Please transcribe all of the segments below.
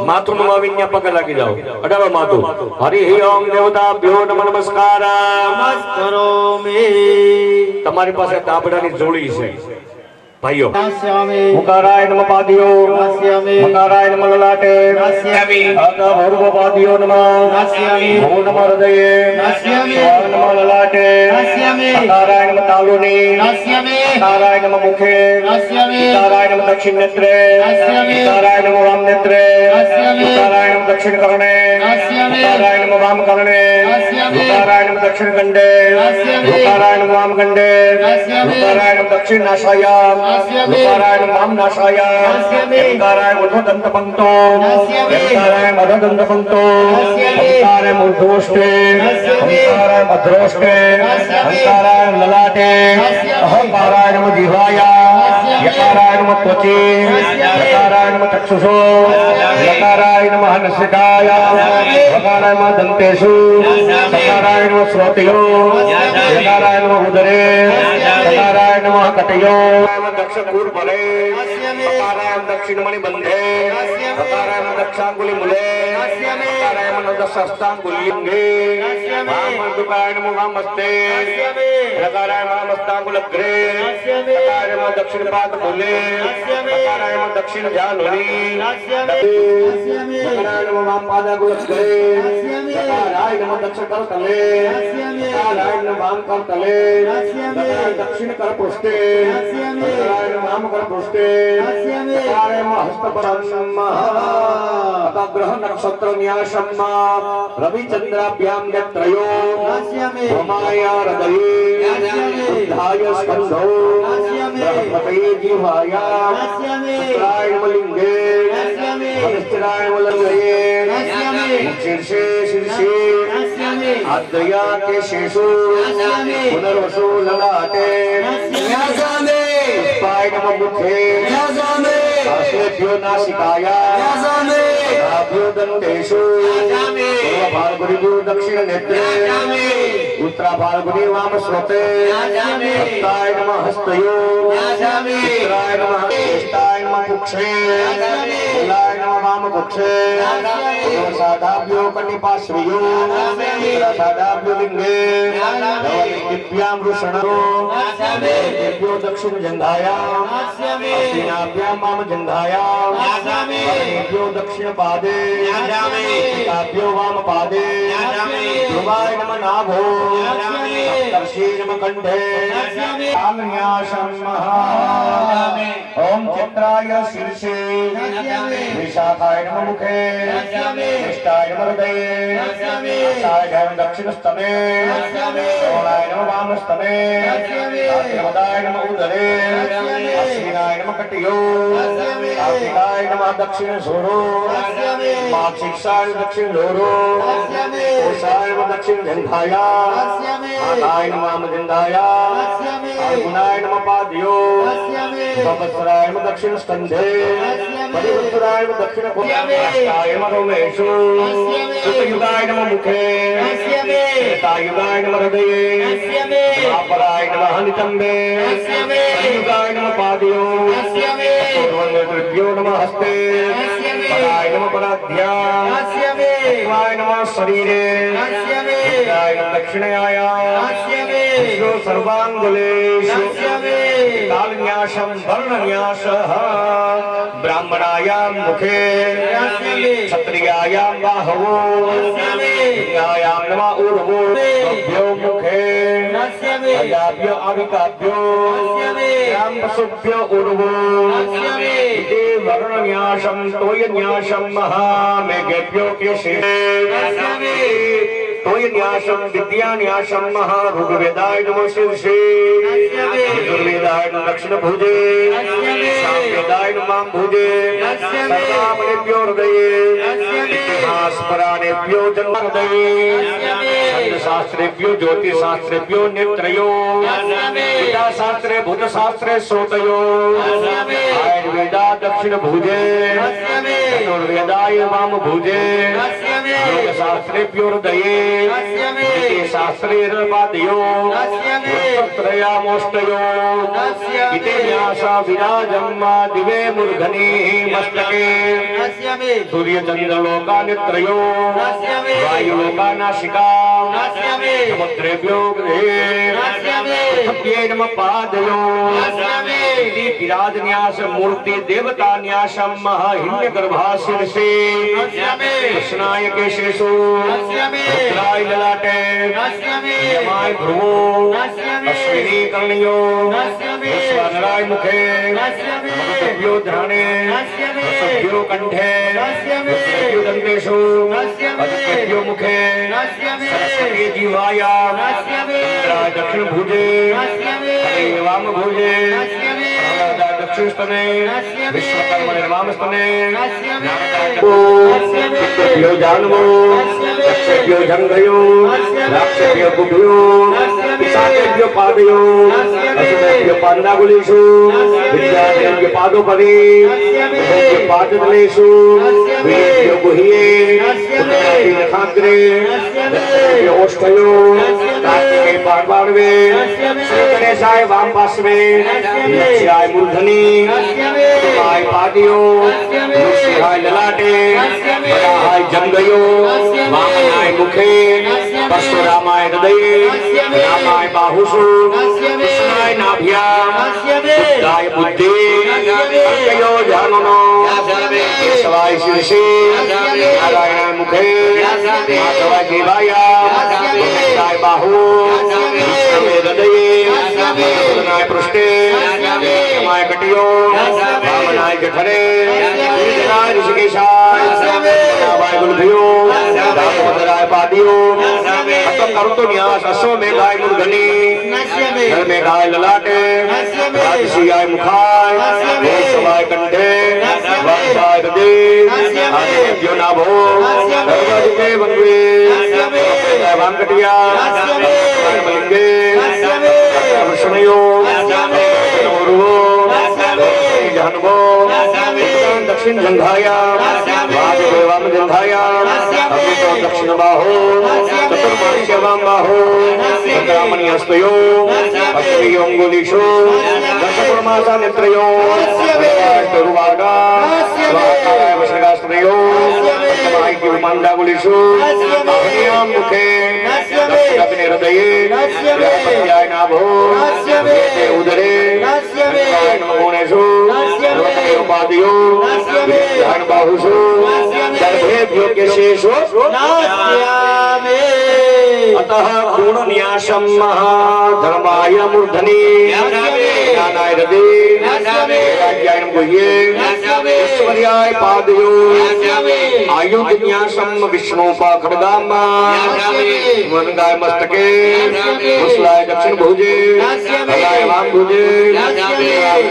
માથું નમાવીને પગ લાગી જાઓ અડાડો માથું હરિ ઓમ દેવતાભ્યો નમસ્કાર નમસ્કારોમિ તમારી પાસે તાબડાની જોડી છે ભાઈઓ મુકારાય નમ પાદિયો મુકારાય નમ લલાટે આકા ભર્ગ પાદિયો નમ ભો નમ હૃદયે સ્વાહ નમ લલાટે મુકારાય નમ તાલુની મુકારાય નમ મુખે મુકારાય નમ દક્ષિણ નેત્રે મુકારાય નમ વામ નેત્રે મુકારાય નમ દક્ષિણ કર્ણે મુકારાય નમ વામ કર્ણે મુકારાય નમ દક્ષિણ કંડે મુકારાય નમ વામ કંડે મુકારાય નમ દક્ષિણ નાસાયામ મુકારાય નમ વામ નાસાયામ મુકારાય ઊર્ધ્વદંત પંક્તો મુકારાય મધદંત પંક્તો મુકારાય મૂર્ધોષ્ટે મુકારાય મધ્રોષ્ટે મુકારાય લલાટે અહંકારાય નમ જીવાયા યકારાય નમ ત્વચે યકારાય નમ ચક્ષુષો યકારાય નમ હનસિકાય યકારાય નમ દંતેષુ યકારાય નમ શ્રોતયો યકારાય નમ ઉદરે યકારાય નમ કટયો દક્ષકુર ભલે યકારાય દક્ષિણ મણિ બંધે યકારાય દક્ષાંગુલિ મૂલે યકારાય દશસ્તાંગુલ્યંગે વામદુકાય નમ વામસ્તે યકારાય વામસ્તાંગુલગ્રે યકારાય દક્ષિણ પાદ મૂલે યકારાય દક્ષિણ જાનુની યકારાય નમ વામ પાદાગુલગ્રે યકારાય નમ દક્ષિણ કરતલે યકારાય નમ વામ કરતલે યકારાય દક્ષિણ કર પૃષ્ઠે યકારાય નમ વામ કર પૃષ્ઠે યકારાય નમ હસ્તપરમ અગ્રહ નક્ષત્ર ન્યાસમ રવિચંદ્રાભ્યામ નેત્રયો હોમાય હૃદયે ઉદ્ધાય સ્કંધો બ્રહ્મતે જીવાયા શુક્રાય નમ લિંગે અનિષ્ઠાય નમ લંગયે શીર્ષે શીર્ષે આદ્રયા કેશેષુ પુનર્વસુ લલાટે ન્યાસામે પુષ્પાય નમ મુખે ન્યાસામે આશ્લેભ્યો નાસિકાયા ન્યાસામે નાભ્યો દંતેષુ પૂર્વ ફાલ્ગુની દક્ષિણ નેત્રે ઉત્તરા ફાલ્ગુની વામ સ્રોતે હસ્તાય નમ હસ્તયો ઉત્તરાય નમ હસ્તાય નમ પુક્ષે મૂલાય નમ વામ પુક્ષે સાદાભ્યો કટિપાશ્રયો સાદાભ્યો લિંગે દિવ્યામ વૃષણો દિવ્યો દક્ષિણ જંઘાયામ અસ્તિનાભ્યામ વામ જંઘાયામ દિવ્યો દક્ષિણ પાદે કાભ્યો વામ પાદે ધ્રુવાય નમ નાભો સપ્તર્ષિ નમ કંઠે કામ્યાસમ ઓમ ચિત્રાય શીર્ષે વિશાખાય નમ મુખે નિષ્ઠાય નમ હૃદયે આસાય નમ દક્ષિણ સ્તમે શ્રવણાય નમ વામ સ્તમે આત્મદાય નમ ઉદરે અશ્વિનાય નમ કટયો કાર્તિકાય નમ દક્ષિણ સોરો માક્ષિક્ષાય દક્ષિણ લોરો કોષાય નમ દક્ષિણ જંઘાયા માતાય નમ વામ જંઘાયા ગુણાય નમ પાદયો સંવત્સરાય નમ દક્ષિણ સ્કંધે પરિવત્સરાય નમ દક્ષિણ કોષ્ઠાય નમ રોમેષુ સુતયુગાય નમ મુખે ત્રેતાયુગાય નમ હૃદયે દ્વાપરાય નમ હનિતંબે કલિયુગાય નમ પાદયો પૂર્વનેતૃભ્યો નમ હસ્તે પદાય નમ પદાધ્યા શિવાય નમ શરીરે બુદ્ધાય નમ દક્ષિણાયા વિષ્ણુ સર્વાંગુલેષુ કાલન્યાસમ વર્ણન્યાસઃ બ્રાહ્મણાયામ મુખે ક્ષત્રિયાયામ બાહવો લિંગાયામ નમ ઊર્વો ભ્યો મુખે અજાભ્યો અવિકાભ્યો યામ પશુભ્યો ઊર્વો ઇતિ વર્ણન્યાસમ તોયન્યાસમ મહામેઘેભ્યો કેશે तोयन्यासम विद्यान्यासम ऋग्वेदाय नमो शीर्षे यजुर्वेदाय नमो दक्षिण भुजे सामवेदाय नमो भुजे सर्वामणिभ्यो हृदये इतिहास पुराणेभ्यो जन्म हृदये शास्त्रेभ्यो ज्योतिशास्त्रेभ्यो नेत्रयो शास्त्रे भूतशास्त्रे श्रोतयो आयुर्वेदा दक्षिण भुजे धनुर्वेदाय वाम भुजे योगशास्त्रेभ्यो हृदये शास्त्रे पादयो त्रयामोष्टयो इति व्यासा विराजम्मा दिवे मूर्धनि मस्तके सूर्यचन्द्रलोका नेत्रयो वायुलोका नासिका समुद्रेभ्यो पृथिव्यै नमः पादयो इति विराजन्यास मूर्ति देवता न्यासं महाहिरण्यगर्भाशीर्षे कृष्णाय केशेषु रुद्राय ललाटे यमाय भ्रुवो अश्विनी कर्णयो वैश्वानराय मुखे मरुद्भ्यो धराणे वसुभ्यो कंठे वसुभ्यो दन्तेषु अदित्यभ्यो मुखे सरस्वती जीवायां इंद्राय दक्षिण भुजे हरे वाम भुजे दक्षिण स्तने विश्वकर्मणे वाम स्तने चित्तभ्यो जानवो दक्षभ्यो जंघयो राक्षभ्यो कुभ्यो पिशाचेभ्यो पादयो असुरेभ्यो पादनागुलीषु विद्यादेभ्यो पादोपरि पादतलेषु वीरेभ्यो गुह्ये नखाग्रे दक्षिणभ्यो ओष्ठयो कार्तिके पार्वाणवे गणेशाय वाम पार्श्वे लक्ष्याय मूर्धनि उत्तमाय पादयो नृसिंहाय ललाटे वराहाय जंघयो वामनाय मुखे परशुरामाय हृदये रामाय बाहुषु कृष्णाय नाभ्यां बुद्धाय बुद्धि अर्कयो जाननो केशवाय शीर्षे नारायणाय मुखे माधवाय जीवायां गोविन्दाय बाहु विष्णवे हृदये पूर्णाय पृष्ठे यमाय कटियो वामनाय जठरे वीरनाय ऋषिकेशाय नाभाय गुलभयो दामोदराय पादियो करुतो न्यास अश्वमेघाय मूर्धनि नरमेघाय ललाटे राजसीयाय मुखाय वैष्णवाय कंठे वामसाय हृदये आदित्यभ्यो नाभो सर्वाधिके वन्वे वामकटिया मलिंगे वृषणयो नमोरुवो जहन्वो दक्षिण जंघाया वामदेव वाम जंघाया अमृतो दक्षिण बाहो चतुर्मास्य वाम बाहो चन्द्रामणि हस्तयो अष्टयो अंगुलीषु दशपुरमासा नेत्रयो तरुवार्गा स्वाहाय वशगास्त्रयो पंचमायिकी विमंडागुलीषु आहनियां मुखे दक्षिणाग्नि हृदये बृहस्पत्याय नाभो वेदे उदरे नमोनेषु उपादियो विद्यान बाहुषु गर्भेभ्यो केशेषु अतः गुणन्यासं महाधर्माय मूर्धनि ज्ञानाय हृदये राज्याय गुह्ये ऐश्वर्याय पादयो आयुधन्यासं विष्णुपाखड्गां वनगाय मस्तके मुसलाय दक्षिण भुजे हलाय वाम भुजे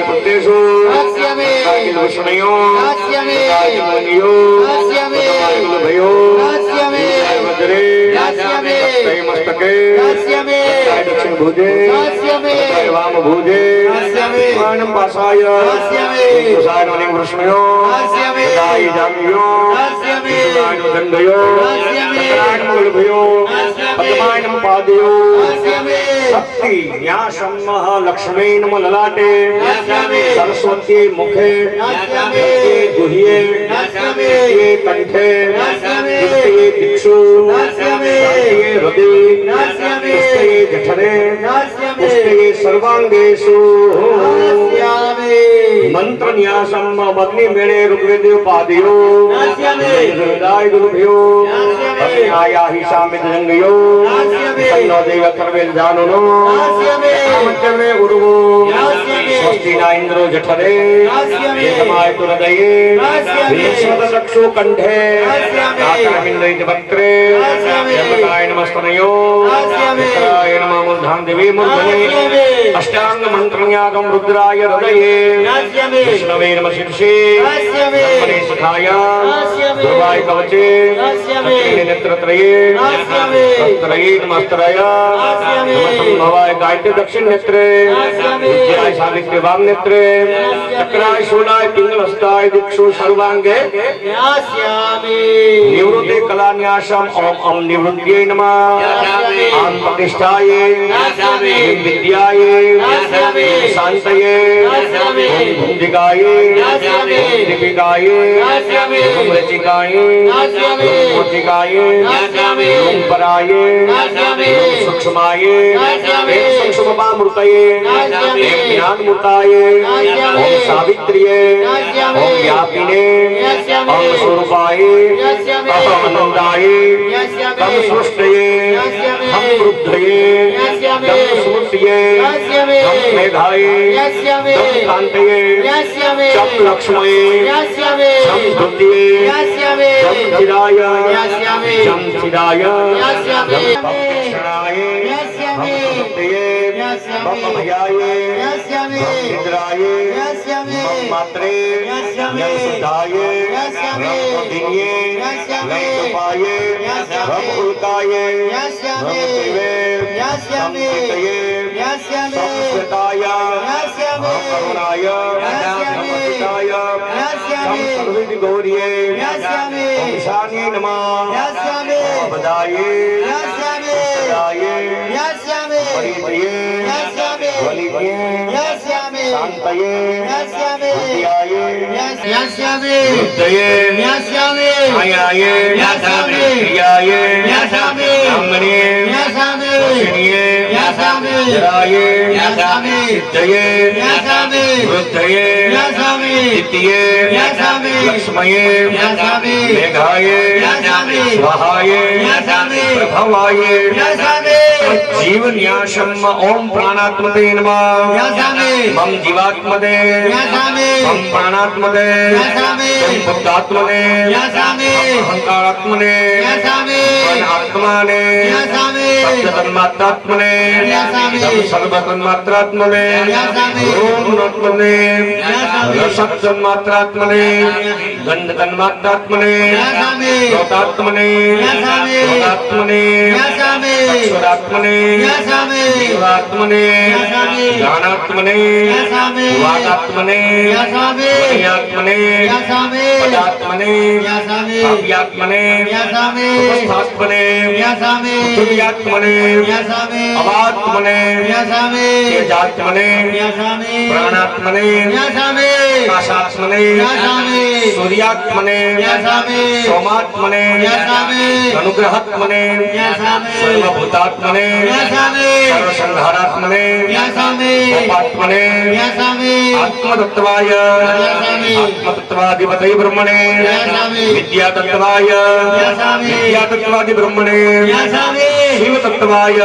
पुत्रेषु विष्णयो मुनियो भयो वज्रे मस्तके दक्षिण भुजे वाम भुजे मानम पासाय सुसायनो वृष्णयो जामियो दंडयो भयो पद्मायनम पादयो शक्ति न्यासं लक्ष्मी नम ललाटे सरस्वती मुखे गुह्ये कंठे दिक्षु हृदये जठरे सर्वांगेषु मंत्र न्यासं अग्नि मेणे ऋग्वेदे पादयो हृदय गुरुभ्यो अग्नायाहि सामित जंगयो तन्नो देव सर्वेल जानुनो मध्यमे गुरुवो स्वस्ति न इंद्रो जठरे समाय हृदये विश्वत चक्षु कंठे नाकामिन्द्रिय वक्त्रे यमकाय नमस्तनयो मित्राय नमः मूर्धां देवी मूर्धनि अष्टांग मंत्रन्यागं रुद्राय हृदये विष्णवे नमः शीर्षे ब्रह्मणे सखाय ध्रुवाय शोभाय कवचे नश्यामि नेत्रत्रये नश्यामि रक्तत्रये नमस्तराय नश्यामि नमः गायत्री दक्षिण नेत्रे नश्यामि विद्याय सावित्री वाम नेत्रे चक्राय शूलाय पिंगलहस्ताय दिक्षु सर्वांगे नश्यामि निवृत्ति कलान्यासम ओम ओम निवृत्त्यै नमः नश्यामि आम प्रतिष्ठाय नश्यामि विद्याय नश्यामि शांतये नश्यामि भुंजिकाय नश्यामि दीपिकाय नश्यामि रचिकाय नश्यामि मूर्तिकाय नश्यामि पराय नश्यामि सूक्ष्माय नश्यामि सूक्ष्ममूर्तये नश्यामि ज्ञानमूर्ताय नश्यामि ओम सावित्र्ये नश्यामि ओम व्यापिने नश्यामि ओम स्वरूपाय नश्यामि अहम आनंदाय नश्यामि तम सृष्टये नश्यामि हम वृद्धये नश्यामि तम स्मृतये नश्यामि तम मेधाय नश्यामि तम कांतये नश्यामि तम लक्ष्मये नश्यामि तम धृतये नश्यामि तम चिराय नश्यामि तम चिराय नश्यामि तम क्षणाय नश्यामि तम सत्यये नश्यामि तम भयाय नश्यामि तम निद्राय नश्यामि तम मात्रे नश्यामि यम सुधाय नश्यामि रम दिन्ये नश्यामि रम उपाय नश्यामि रम उल्काय नश्यामि रम दिवे नश्यामि तम चितये नश्यामि संस्कृताय नश्यामि तम करुणाय नश्यामि तम चिताय नश्यामि तम सर्वविद गौर्ये नश्यामि ओम शान्ये नमः नश्यामि बदाये नश्यामि सदाये नश्यामि परितये नश्यामि वलिन्ये नश्यामि शान्तये नश्यामि बुद्ध्याये नश्यामि बुद्धये नश्यामि छायाये नश्यामि क्रियाये नश्यामि ब्राह्मणे नश्यामि दक्षिणीये नश्यामि जराये नश्यामि सिद्धये नश्यामि वृद्धये नश्यामि द्वितीये नश्यामि लक्ष्मये नश्यामि मेघाये नश्यामि स्वाहाये नश्यामि प्रभवाये नश्यामि जीवन्यासम ओम प्राणात्मते नमः नश्यामि मम जीवात्मते नश्यामि मम प्राणात्मते नश्यामि मम बुद्धात्मने नश्यामि अहंकारात्मने नश्यामि आत्माने नश्यामि सप्ततन्मात्रात्मने नश्यामि सर्वतन्मात्रात्मने नश्यामि ओम नश्यामि रसतन्मात्रात्मने गंधतन्मात्रात्मने नश्यामि लोकात्मने नश्यामि लोकात्मने नश्यामि अक्षरात्मने नश्यामि जीवात्मने नश्यामि ज्ञानात्मने नश्यामि वागात्मने नश्यामि मणियात्मने नश्यामि पदात्मने नश्यामि काव्यात्मने नश्यामि उपस्थात्मने नश्यामि पृथिव्यात्मने नश्यामि अवात्मने नश्यामि तेजात्मने नश्यामि प्राणात्मने नश्यामि आकाशात्मने नश्यामि सूर्यात्मने नश्यामि सोमात्मने नश्यामि अनुग्रहात्मने नश्यामि सर्वभूतात्मने नश्यामि सर्वसंहारात्मने नश्यामि पापात्मने नश्यामि आत्मतत्वाय नश्यामि आत्मतत्वाधिपतये ब्रह्मणे नश्यामि विद्यातत्वाय नश्यामि विद्यातत्वादि ब्रह्मणे नश्यामि शिवतत्वाय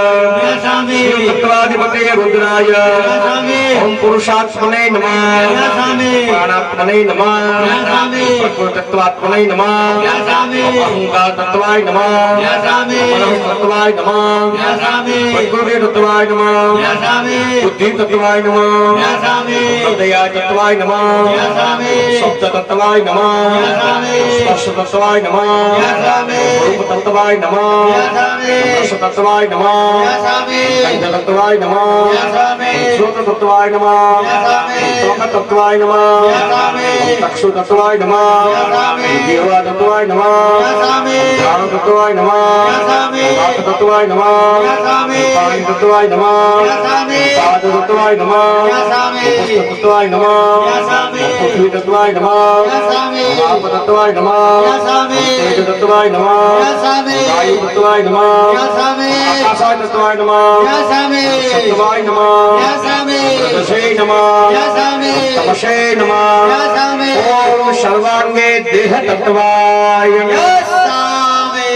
नश्यामि शिवतत्वाधिपतये रुद्राय नश्यामि ओम पुरुषात्मने नमः नश्यामि प्राणात्मने नमः नश्यामि प्रकृतत्वात्मने नमः नश्यामि अहंकारतत्वाय नमः नश्यामि मनस्तत्वाय नमः नश्यामि प्रकृतितत्वाय नमः नश्यामि बुद्धितत्वाय नमः नश्यामि हृदयातत्वाय नमः नश्यामि शब्दतत्वाय नमः नश्यामि स्पर्शतत्वाय नमः नश्यामि रूपतत्वाय नमः नश्यामि रसतत्वाय नमः नश्यामि गन्धतत्वाय नमः नश्यामि श्रोततत्वाय नमः नश्यामि त्वकतत्वाय नमः नश्यामि चक्षुतत्वाय नमः नश्यामि जीवातत्वाय नमः नश्यामि प्राणतत्वाय नमः नश्यामि वाक्तत्वाय नमः नश्यामि पाणितत्वाय नमः नश्यामि पादतत्वाय नमः नश्यामि पुस्तकतत्वाय नमः नश्यामि पृथ्वीतत्वाय नमः नश्यामि आपतत्वाय नमः नश्यामि तेजतत्वाय नमः नश्यामि वायुतत्वाय नमः नश्यामि आकाशतत्वाय नमः नश्यामि सत्वाय नमः नश्यामि रजसे नमः नश्यामि तमसे नमः नश्यामि ओम सर्वांगे देहतत्वाय नश्यामि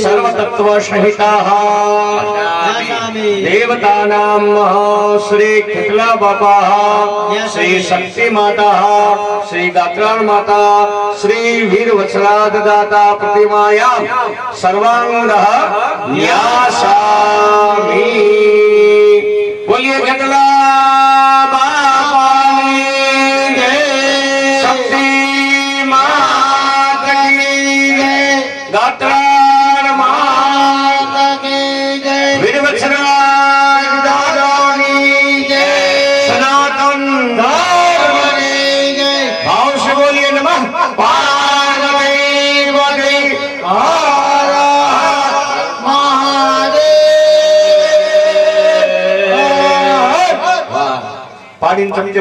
सर्वतत्व सहिताः नश्यामि देवतानां श्री किटला बाबा श्री शक्ति माता श्री गात्राण माता श्री वीरवत्सला दाता प्रतिमाया सर्वांगः न्यासामि। बोलिए किटला बाबा की जय, शक्ति माता की जय। પાણીની ચમચે